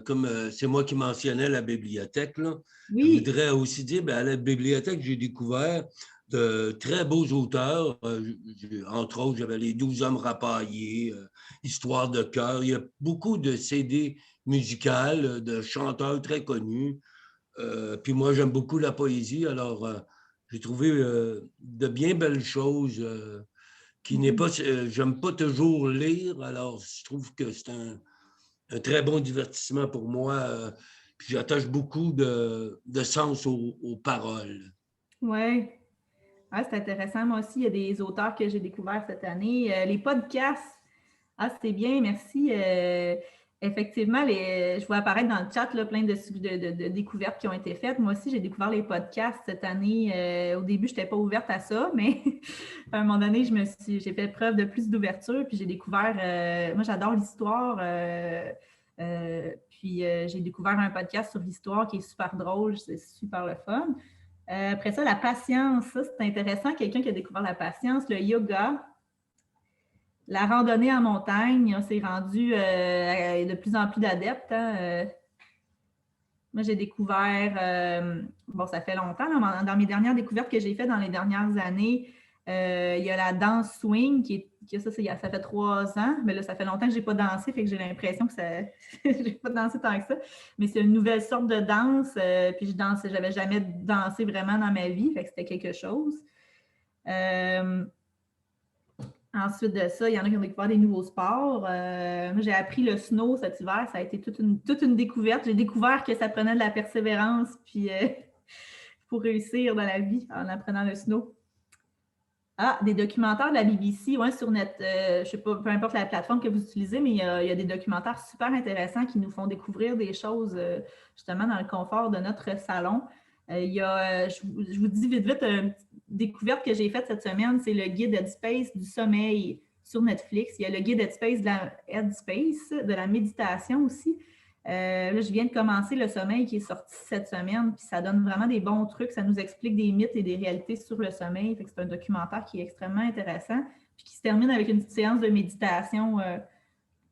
comme c'est moi qui mentionnais la bibliothèque, là, Oui. je voudrais aussi dire, à la bibliothèque, j'ai découvert de très beaux auteurs. Entre autres, j'avais les 12 hommes rapaillés, Histoire de cœur. Il y a beaucoup de CD musicales, de chanteurs très connus. Puis moi, j'aime beaucoup la poésie. Alors, j'ai trouvé de bien belles choses qui n'est pas... j'aime pas toujours lire. Alors, je trouve que c'est un très bon divertissement pour moi. Puis j'attache beaucoup de sens aux paroles. Oui. Ah, c'est intéressant. Moi aussi, il y a des auteurs que j'ai découverts cette année. Les podcasts, c'est bien, merci. Effectivement, je vois apparaître dans le chat là, plein de découvertes qui ont été faites. Moi aussi, j'ai découvert les podcasts cette année. Au début, je n'étais pas ouverte à ça, mais à un moment donné, j'ai fait preuve de plus d'ouverture, puis j'ai découvert, moi j'adore l'histoire, puis j'ai découvert un podcast sur l'histoire qui est super drôle, c'est super le fun. Après ça, la patience, ça c'est intéressant. Quelqu'un qui a découvert la patience, le yoga, la randonnée en montagne, on s'est rendu de plus en plus d'adeptes. Hein. Moi, j'ai découvert, ça fait longtemps, là, dans mes dernières découvertes que j'ai faites dans les dernières années, il y a la danse swing, ça fait 3 ans, mais là, ça fait longtemps que je n'ai pas dansé, fait que j'ai l'impression que je n'ai pas dansé tant que ça. Mais c'est une nouvelle sorte de danse, puis je n'avais jamais dansé vraiment dans ma vie, fait que c'était quelque chose. Ensuite de ça, il y en a qui ont découvert des nouveaux sports. Moi, j'ai appris le snow cet hiver. Ça a été toute une découverte. J'ai découvert que ça prenait de la persévérance puis pour réussir dans la vie en apprenant le snow. Des documentaires de la BBC, sur net. Je ne sais pas, peu importe la plateforme que vous utilisez, mais il y a des documentaires super intéressants qui nous font découvrir des choses justement dans le confort de notre salon. Je vous dis vite, une découverte que j'ai faite cette semaine, c'est le guide Headspace du sommeil sur Netflix. Il y a le guide Headspace de la méditation aussi. Là, je viens de commencer le sommeil qui est sorti cette semaine, puis ça donne vraiment des bons trucs. Ça nous explique des mythes et des réalités sur le sommeil. Fait que c'est un documentaire qui est extrêmement intéressant, puis qui se termine avec une petite séance de méditation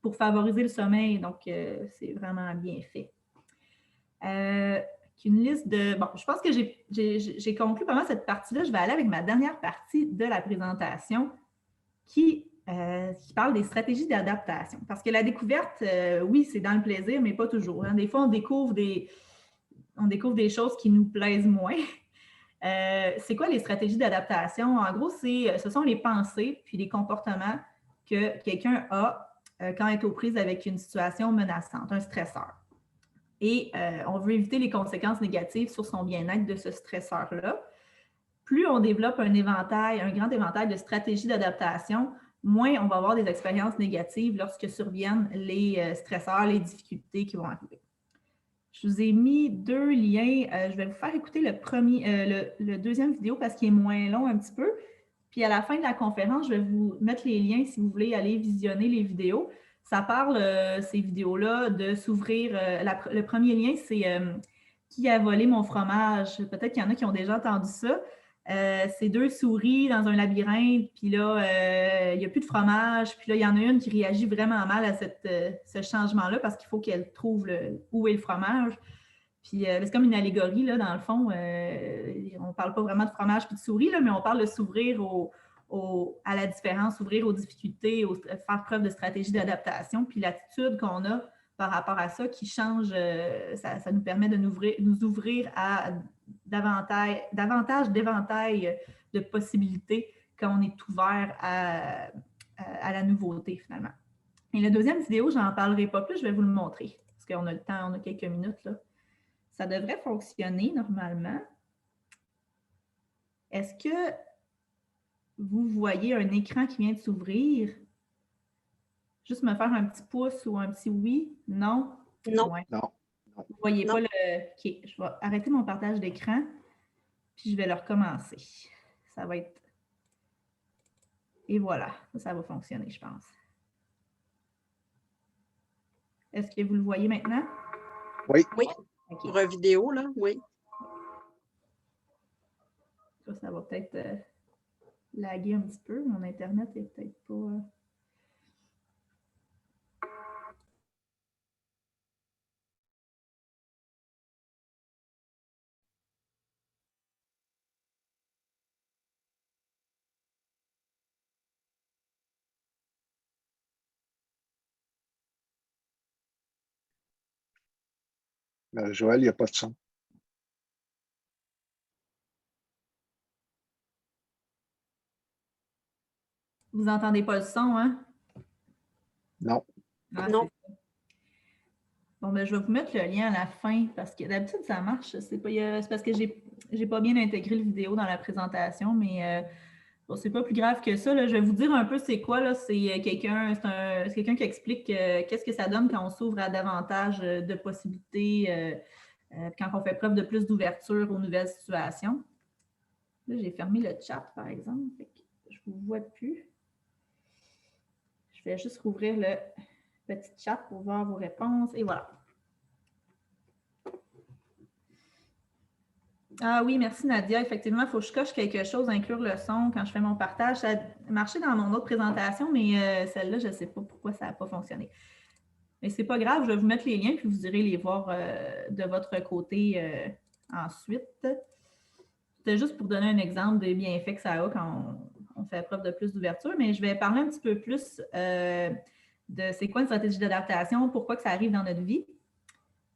pour favoriser le sommeil. Donc, c'est vraiment bien fait. Une liste de... je pense que j'ai conclu pendant cette partie-là. Je vais aller avec ma dernière partie de la présentation qui parle des stratégies d'adaptation. Parce que la découverte, oui, c'est dans le plaisir, mais pas toujours. Hein. Des fois, on découvre des choses qui nous plaisent moins. C'est quoi les stratégies d'adaptation? En gros, ce sont les pensées puis les comportements que quelqu'un a quand il est aux prises avec une situation menaçante, un stresseur. Et on veut éviter les conséquences négatives sur son bien-être de ce stresseur-là. Plus on développe un grand éventail de stratégies d'adaptation, moins on va avoir des expériences négatives lorsque surviennent les stresseurs, les difficultés qui vont arriver. Je vous ai mis 2 liens. Je vais vous faire écouter le deuxième vidéo parce qu'il est moins long un petit peu. Puis à la fin de la conférence, je vais vous mettre les liens si vous voulez aller visionner les vidéos. Ça parle, ces vidéos-là, de s'ouvrir. Le premier lien, c'est qui a volé mon fromage? Peut-être qu'il y en a qui ont déjà entendu ça. C'est 2 souris dans un labyrinthe, puis là, il n'y a plus de fromage. Puis là, il y en a une qui réagit vraiment mal à ce changement-là parce qu'il faut qu'elle trouve où est le fromage. Puis c'est comme une allégorie, là, dans le fond. On ne parle pas vraiment de fromage puis de souris, là, mais on parle de s'ouvrir à la différence, s'ouvrir aux difficultés, faire preuve de stratégie d'adaptation. Puis l'attitude qu'on a par rapport à ça qui change, ça nous permet de nous ouvrir à davantage d'éventail de possibilités quand on est ouvert à la nouveauté, finalement. Et la deuxième vidéo, je n'en parlerai pas plus, je vais vous le montrer, parce qu'on a le temps, on a quelques minutes, là. ça devrait fonctionner normalement. Est-ce que vous voyez un écran qui vient de s'ouvrir? Juste me faire un petit pouce ou un petit oui? Non? Non. Ouais. Non. Vous ne voyez Non. pas le... OK, je vais arrêter mon partage d'écran, puis je vais le recommencer. Ça va être... Et voilà, ça va fonctionner, je pense. Est-ce que vous le voyez maintenant? Oui. Oui. OK. Pour une vidéo, là, oui. Ça va peut-être laguer un petit peu. Mon Internet est peut-être pas... Joël, il n'y a pas de son. Vous n'entendez pas le son, hein? Non. Ah, Non. c'est ça. Bon, ben, je vais vous mettre le lien à la fin parce que d'habitude, ça marche. C'est parce que j'ai pas bien intégré le vidéo dans la présentation, mais bon, c'est pas plus grave que ça. Là. Je vais vous dire un peu c'est quoi. Là. C'est quelqu'un qui explique qu'est-ce que ça donne quand on s'ouvre à davantage de possibilités, quand on fait preuve de plus d'ouverture aux nouvelles situations. Là, j'ai fermé le chat, par exemple. Fait que je ne vous vois plus. Je vais juste rouvrir le petit chat pour voir vos réponses. Et voilà. Ah oui, merci Nadia. Effectivement, il faut que je coche quelque chose, inclure le son quand je fais mon partage. Ça a marché dans mon autre présentation, mais celle-là, je ne sais pas pourquoi ça n'a pas fonctionné. Mais ce n'est pas grave, je vais vous mettre les liens, puis vous irez les voir de votre côté ensuite. C'était juste pour donner un exemple des bienfaits que ça a quand on fait preuve de plus d'ouverture, mais je vais parler un petit peu plus de c'est quoi une stratégie d'adaptation, pourquoi que ça arrive dans notre vie.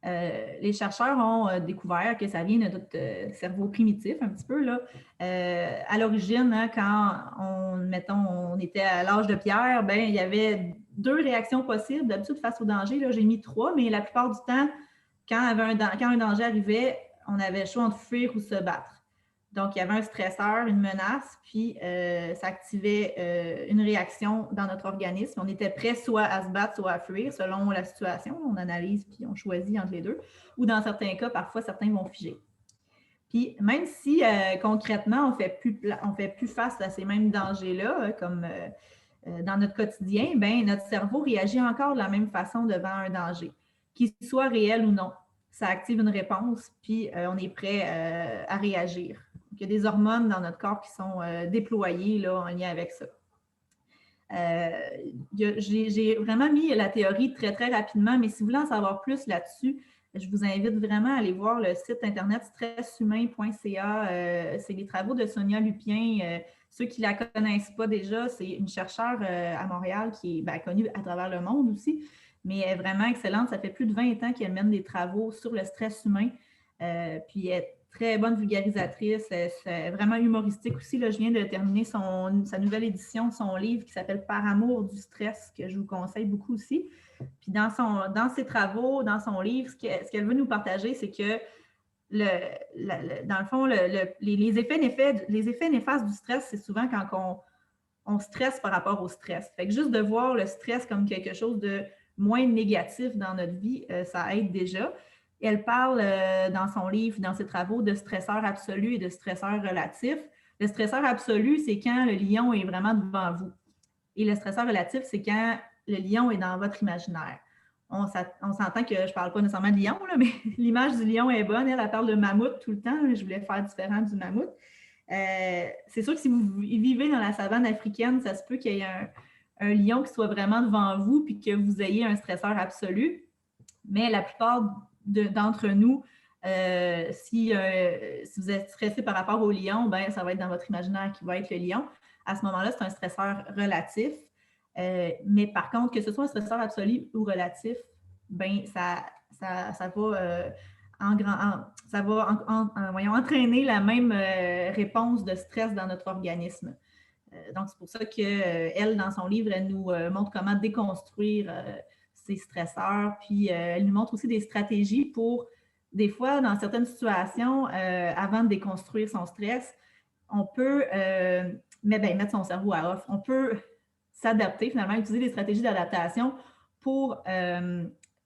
Les chercheurs ont découvert que ça vient de notre cerveau primitif, un petit peu. Là. À l'origine, hein, quand on était à l'âge de pierre, ben, il y avait 2 réactions possibles. D'habitude, face au danger, j'ai mis 3, mais la plupart du temps, quand un danger arrivait, on avait le choix entre fuir ou se battre. Donc, il y avait un stresseur, une menace, puis ça activait une réaction dans notre organisme. On était prêt soit à se battre, soit à fuir, selon la situation. On analyse, puis on choisit entre les deux. Ou dans certains cas, parfois, certains vont figer. Puis, même si concrètement, on ne fait plus face à ces mêmes dangers-là, comme dans notre quotidien, bien, notre cerveau réagit encore de la même façon devant un danger, qu'il soit réel ou non. Ça active une réponse, puis on est prêt à réagir. Donc, il y a des hormones dans notre corps qui sont déployées là, en lien avec ça. J'ai vraiment mis la théorie très, très rapidement, mais si vous voulez en savoir plus là-dessus, je vous invite vraiment à aller voir le site internet stresshumain.ca. C'est les travaux de Sonia Lupien. Ceux qui ne la connaissent pas déjà, c'est une chercheure à Montréal qui est connue à travers le monde aussi, mais elle est vraiment excellente. Ça fait plus de 20 ans qu'elle mène des travaux sur le stress humain. Puis elle est très bonne vulgarisatrice, c'est vraiment humoristique aussi. Là, je viens de terminer sa nouvelle édition de son livre qui s'appelle « Par amour du stress » que je vous conseille beaucoup aussi. Puis dans ses travaux, dans son livre, ce qu'elle veut nous partager, c'est que dans le fond, les effets néfastes du stress, c'est souvent quand on stresse par rapport au stress. Fait que juste de voir le stress comme quelque chose de moins négatif dans notre vie, ça aide déjà. Elle parle dans son livre, dans ses travaux, de stresseur absolu et de stresseur relatif. Le stresseur absolu, c'est quand le lion est vraiment devant vous. Et le stresseur relatif, c'est quand le lion est dans votre imaginaire. On s'entend que je ne parle pas nécessairement de lion, là, mais l'image du lion est bonne. Elle parle de mammouth tout le temps. Je voulais faire différent du mammouth. C'est sûr que si vous vivez dans la savane africaine, ça se peut qu'il y ait un lion qui soit vraiment devant vous puis que vous ayez un stresseur absolu. Mais la plupart d'entre nous, si vous êtes stressé par rapport au lion, ben, ça va être dans votre imaginaire qui va être le lion. À ce moment-là, c'est un stresseur relatif. Mais par contre, que ce soit un stresseur absolu ou relatif, ben, ça va entraîner la même réponse de stress dans notre organisme. Donc, c'est pour ça qu'elle, dans son livre, elle nous montre comment déconstruire ces stresseurs, puis elle nous montre aussi des stratégies pour des fois, dans certaines situations, avant de déconstruire son stress, on peut mettre son cerveau à off. On peut s'adapter, finalement, utiliser des stratégies d'adaptation pour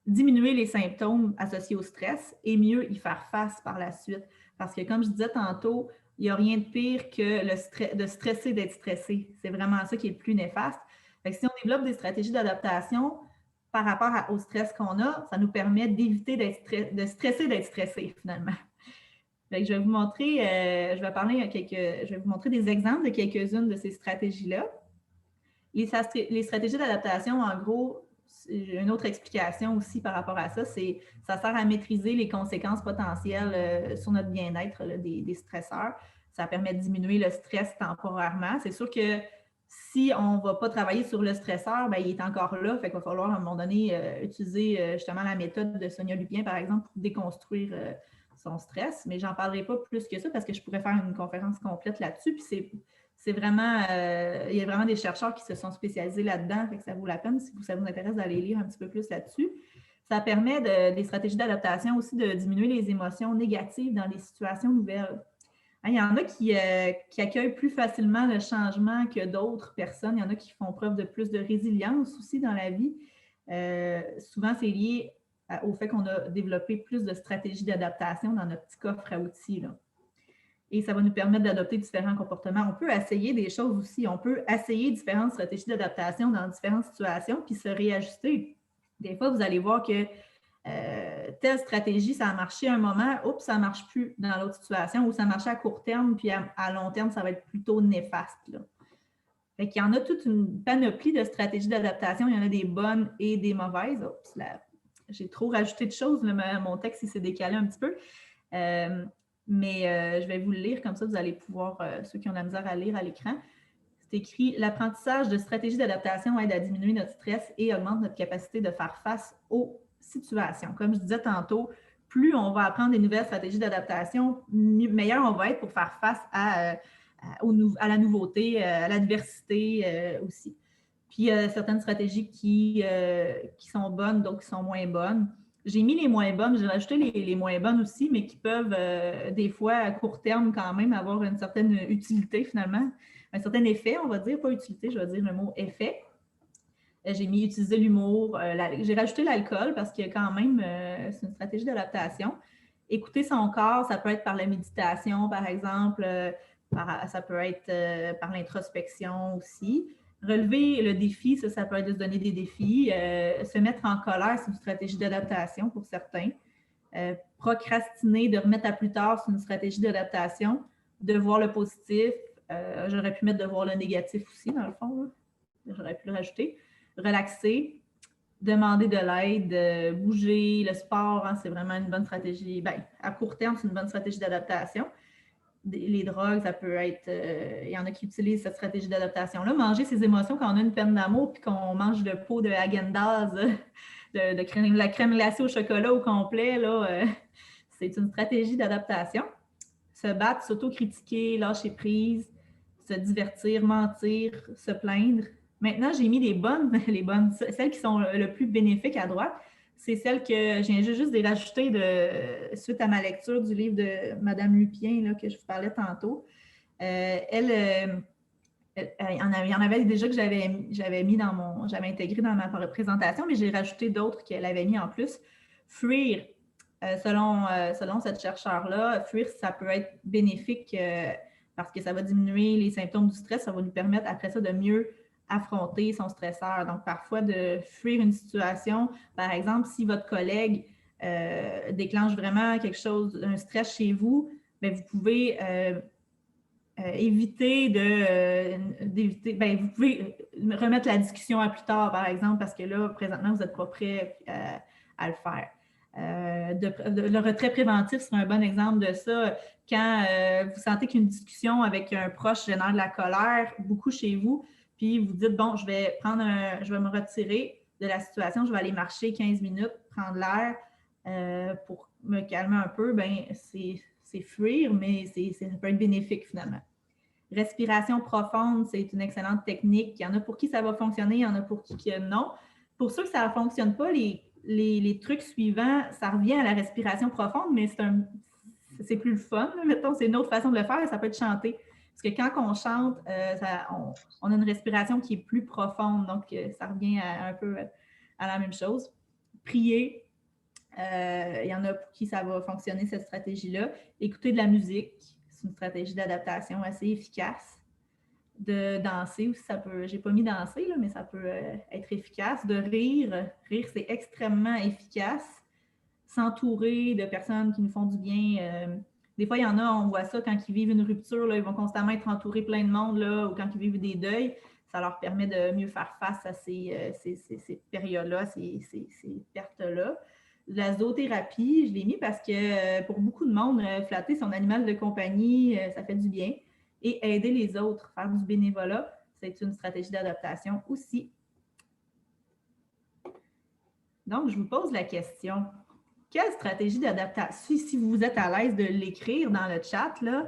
diminuer les symptômes associés au stress et mieux y faire face par la suite. Parce que, comme je disais tantôt, il n'y a rien de pire que de stresser d'être stressé. C'est vraiment ça qui est le plus néfaste. Fait que si on développe des stratégies d'adaptation par rapport au stress qu'on a, ça nous permet d'éviter de stresser d'être stressé, finalement. Fait que je vais vous montrer, je vais vous montrer des exemples de quelques-unes de ces stratégies-là. Les stratégies d'adaptation, en gros, une autre explication aussi par rapport à ça, c'est ça sert à maîtriser les conséquences potentielles sur notre bien-être des stresseurs. Ça permet de diminuer le stress temporairement. C'est sûr que si on ne va pas travailler sur le stresseur, bien, il est encore là. Fait qu'il va falloir à un moment donné utiliser justement la méthode de Sonia Lupien, par exemple, pour déconstruire son stress. Mais je n'en parlerai pas plus que ça parce que je pourrais faire une conférence complète là-dessus. Puis c'est vraiment, il y a vraiment des chercheurs qui se sont spécialisés là-dedans, fait que ça vaut la peine si ça vous intéresse d'aller lire un petit peu plus là-dessus. Ça permet des stratégies d'adaptation aussi de diminuer les émotions négatives dans des situations nouvelles. Il y en a qui accueillent plus facilement le changement que d'autres personnes. Il y en a qui font preuve de plus de résilience aussi dans la vie. Souvent, c'est lié au fait qu'on a développé plus de stratégies d'adaptation dans notre petit coffre à outils, là. Et ça va nous permettre d'adopter différents comportements. On peut essayer des choses aussi. On peut essayer différentes stratégies d'adaptation dans différentes situations puis se réajuster. Des fois, vous allez voir que telle stratégie, ça a marché à un moment, oups, ça ne marche plus dans l'autre situation, ou ça marchait à court terme, puis à long terme, ça va être plutôt néfaste, là. Fait qu'il y en a toute une panoplie de stratégies d'adaptation. Il y en a des bonnes et des mauvaises. Oups, là, j'ai trop rajouté de choses. Là, mon texte, il s'est décalé un petit peu. Mais je vais vous le lire, comme ça, vous allez pouvoir, ceux qui ont de la misère à lire à l'écran. C'est écrit « L'apprentissage de stratégies d'adaptation aide à diminuer notre stress et augmente notre capacité de faire face aux situations. » Comme je disais tantôt, plus on va apprendre des nouvelles stratégies d'adaptation, meilleur on va être pour faire face à la nouveauté, à l'adversité aussi. Puis, il y a certaines stratégies qui sont bonnes, d'autres qui sont moins bonnes. J'ai mis les moins bonnes, j'ai rajouté les moins bonnes aussi, mais qui peuvent, des fois, à court terme, quand même, avoir une certaine utilité, finalement. Un certain effet, on va dire, pas utilité, je vais dire le mot effet. J'ai mis utiliser l'humour. J'ai rajouté l'alcool parce que, quand même, c'est une stratégie d'adaptation. Écouter son corps, ça peut être par la méditation, par exemple. Ça peut être par l'introspection aussi. Relever le défi, ça peut être de se donner des défis. Se mettre en colère, c'est une stratégie d'adaptation pour certains. Procrastiner, de remettre à plus tard, c'est une stratégie d'adaptation. De voir le positif, j'aurais pu mettre de voir le négatif aussi, dans le fond, là. J'aurais pu le rajouter. Relaxer, demander de l'aide, bouger, le sport, hein, c'est vraiment une bonne stratégie. Bien, à court terme, c'est une bonne stratégie d'adaptation. Les drogues, ça peut être... il y en a qui utilisent cette stratégie d'adaptation-là. Manger ses émotions quand on a une peine d'amour puis qu'on mange le pot de Häagen-Dazs, de la crème glacée au chocolat au complet, là, c'est une stratégie d'adaptation. Se battre, s'auto-critiquer, lâcher prise, se divertir, mentir, se plaindre. Maintenant, j'ai mis les bonnes, celles qui sont le plus bénéfiques à droite. C'est celles que je viens juste de rajouter suite à ma lecture du livre de Mme Lupien là, que je vous parlais tantôt. Il y en avait déjà que j'avais intégré dans ma présentation, mais j'ai rajouté d'autres qu'elle avait mis en plus. Fuir, selon cette chercheure-là, fuir, ça peut être bénéfique parce que ça va diminuer les symptômes du stress, ça va nous permettre après ça de mieux affronter son stresseur. Donc, parfois, de fuir une situation, par exemple, si votre collègue déclenche vraiment quelque chose, un stress chez vous, bien, vous pouvez vous pouvez remettre la discussion à plus tard, par exemple, parce que là, présentement, vous n'êtes pas prêt à le faire. Le retrait préventif serait un bon exemple de ça. Quand vous sentez qu'une discussion avec un proche génère de la colère, beaucoup chez vous, puis vous dites, bon, je vais me retirer de la situation, je vais aller marcher 15 minutes, prendre l'air pour me calmer un peu, bien, c'est fuir, mais ça peut être bénéfique finalement. Respiration profonde, c'est une excellente technique. Il y en a pour qui ça va fonctionner, il y en a pour qui non. Pour ceux que ça ne fonctionne pas, les trucs suivants, ça revient à la respiration profonde, mais c'est plus le fun. Là. Mettons, c'est une autre façon de le faire, ça peut être chanter. Parce que quand on chante, on a une respiration qui est plus profonde, donc ça revient un peu à la même chose. Prier, il y en a pour qui ça va fonctionner, cette stratégie-là. Écouter de la musique, c'est une stratégie d'adaptation assez efficace. De danser aussi, ça peut, j'ai pas mis danser, là, mais ça peut être efficace. De rire, c'est extrêmement efficace. S'entourer de personnes qui nous font du bien. Des fois, il y en a, on voit ça quand ils vivent une rupture, là, ils vont constamment être entourés plein de monde, là, ou quand ils vivent des deuils, ça leur permet de mieux faire face à ces périodes-là, ces pertes-là. La zoothérapie, je l'ai mis parce que pour beaucoup de monde, flatter son animal de compagnie, ça fait du bien. Et aider les autres, faire du bénévolat, c'est une stratégie d'adaptation aussi. Donc, je vous pose la question. Quelle stratégie d'adaptation, si vous êtes à l'aise de l'écrire dans le chat, là,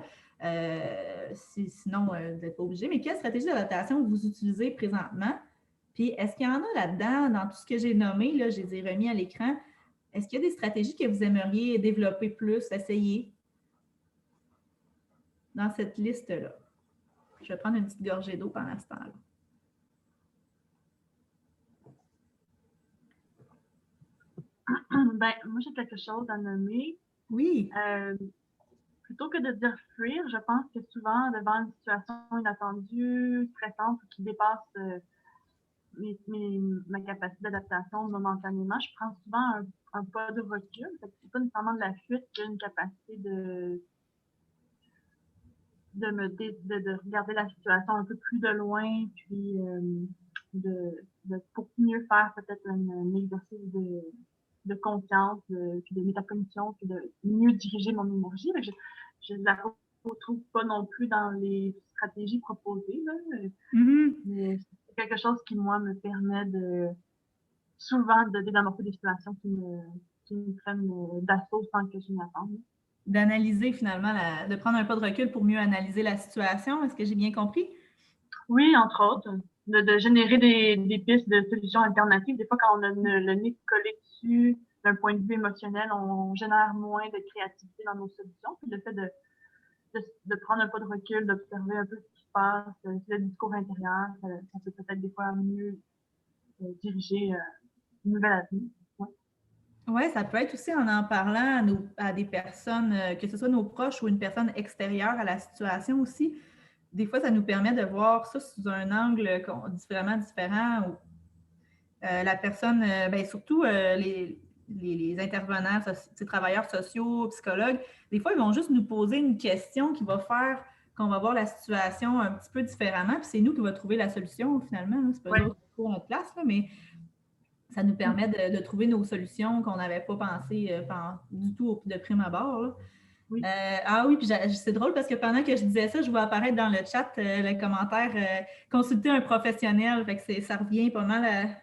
sinon vous n'êtes pas obligé, mais quelle stratégie d'adaptation vous utilisez présentement? Puis, est-ce qu'il y en a là-dedans, dans tout ce que j'ai nommé, là, je les ai remis à l'écran, est-ce qu'il y a des stratégies que vous aimeriez développer plus, essayer dans cette liste-là? Je vais prendre une petite gorgée d'eau pendant ce temps-là. Ben, moi, j'ai quelque chose à nommer. Oui. Plutôt que de dire fuir, je pense que souvent, devant une situation inattendue, stressante ou qui dépasse ma capacité d'adaptation momentanément, je prends souvent un pas de recul. C'est pas nécessairement de la fuite, c'est une capacité de regarder la situation un peu plus de loin, puis pour mieux faire peut-être un exercice de conscience, puis de métacognition, puis de mieux diriger mon énergie. Je ne la retrouve pas non plus dans les stratégies proposées. Là. Mais c'est quelque chose qui, moi, me permet souvent de désamorcer des situations qui me prennent d'assaut sans que je m'y attende. D'analyser finalement, de prendre un pas de recul pour mieux analyser la situation. Est-ce que j'ai bien compris? Oui, entre autres. De générer des pistes de solutions alternatives. Des fois, quand on a le nez collé dessus, d'un point de vue émotionnel, on génère moins de créativité dans nos solutions. Puis le fait de prendre un pas de recul, d'observer un peu ce qui se passe, le discours intérieur, ça peut peut-être des fois mieux diriger une nouvelle avenue. Oui, ça peut être aussi en parlant à des personnes, que ce soit nos proches ou une personne extérieure à la situation aussi. Des fois, ça nous permet de voir ça sous un angle vraiment différent. La personne, bien, surtout les intervenants, travailleurs sociaux, psychologues, des fois, ils vont juste nous poser une question qui va faire qu'on va voir la situation un petit peu différemment, puis c'est nous qui va trouver la solution finalement. C'est pas eux qui trouvent notre place, là, mais ça nous permet de trouver nos solutions qu'on n'avait pas pensé du tout de prime abord. Là. Oui. Oui, puis c'est drôle parce que pendant que je disais ça, je vois apparaître dans le chat le commentaire consulter un professionnel. Fait que ça revient pas mal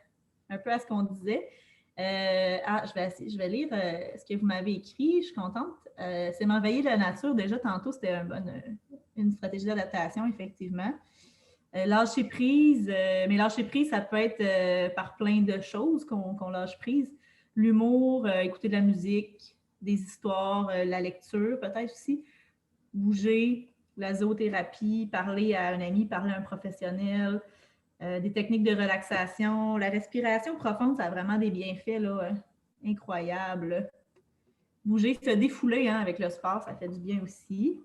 un peu à ce qu'on disait. Je vais lire ce que vous m'avez écrit. Je suis contente. C'est m'envahir la nature. Déjà, tantôt, c'était une stratégie d'adaptation, effectivement. Lâcher prise, mais lâcher prise, ça peut être par plein de choses qu'on lâche prise. L'humour, écouter de la musique, des histoires, la lecture peut-être aussi. Bouger, la zoothérapie, parler à un ami, parler à un professionnel, des techniques de relaxation. La respiration profonde, ça a vraiment des bienfaits là, incroyables. Bouger, se défouler avec le sport, ça fait du bien aussi.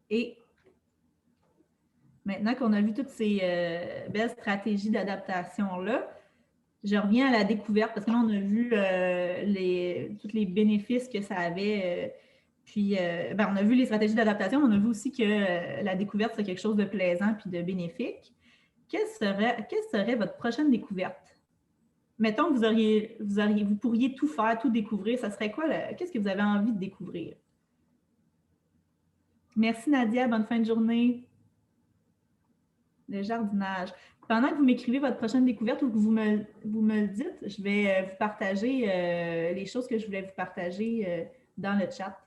Et maintenant qu'on a vu toutes ces belles stratégies d'adaptation-là, je reviens à la découverte parce que là, on a vu tous les bénéfices que ça avait. On a vu les stratégies d'adaptation, mais on a vu aussi que la découverte, c'est quelque chose de plaisant puis de bénéfique. Quelle serait votre prochaine découverte? Mettons que vous pourriez tout faire, tout découvrir. Ça serait quoi? Qu'est-ce que vous avez envie de découvrir? Merci Nadia, bonne fin de journée. Le jardinage. Pendant que vous m'écrivez votre prochaine découverte ou que vous me le dites, je vais vous partager les choses que je voulais vous partager dans le chat.